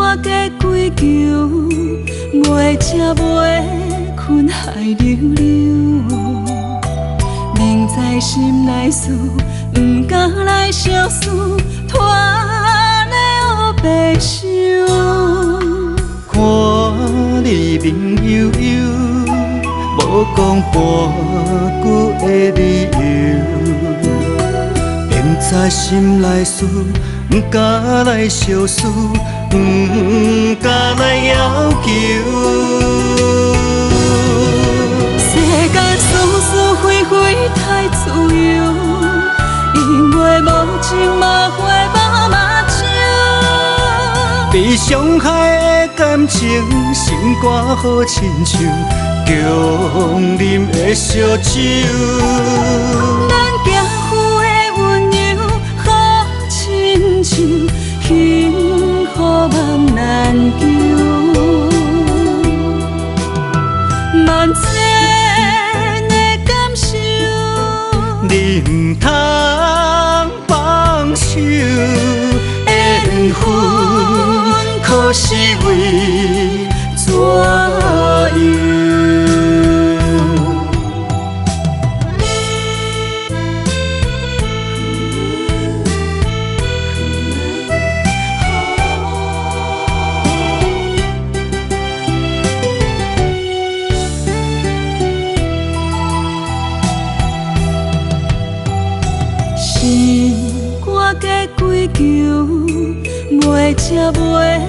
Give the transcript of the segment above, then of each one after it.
歌加归求，袂食袂困海流流。明知心内事，不敢来相思，拖咧黑白想。看你面悠悠，无讲半句的理由，明知心内事，不敢来相思，不敢来要求。世间是是非非太自由，因为无情嘛会无嘛笑。被伤害的感情，心肝好亲像强啉的烧酒。咱行夫的温柔好亲像，幸福梦难求。万千的感受，你不通放手，缘分可是为怎样？心歌加归求，袂食袂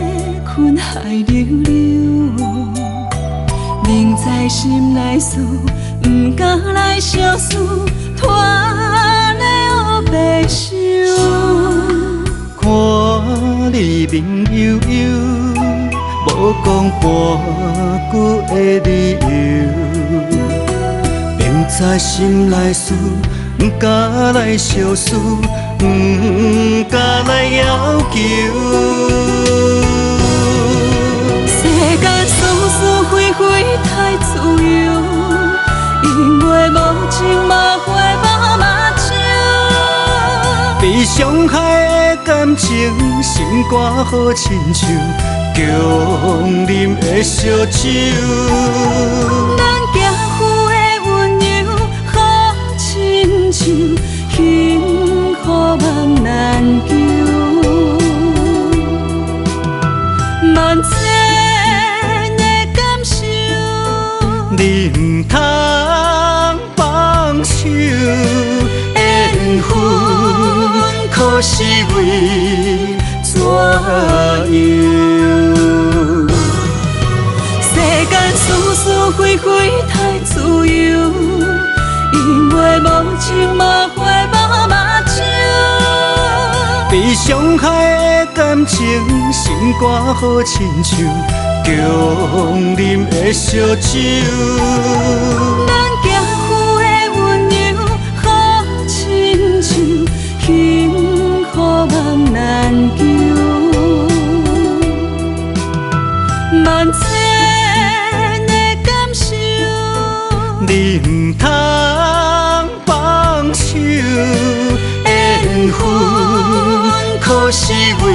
困海流流。明知心内事，不敢来相思，拖咧黑白想。看你面悠悠，无讲半句的理由，明知心内事，不敢来相思，不敢来要求。世间是是非非太自由，因为无情嘛会无嘛笑。被伤害的感情，心肝好亲像强啉的烧酒。咱行夫的温柔好亲像，幸福梦难求。万千的感受，你不通放手，缘分可是为怎样？世间是是非非太自由，因为无情嘛会无嘛笑。被伤害的感情，心肝好亲像强啉的烧酒。咱行夫的温柔好亲像，幸福梦难求。万千的感受，你不通放手，缘分可是为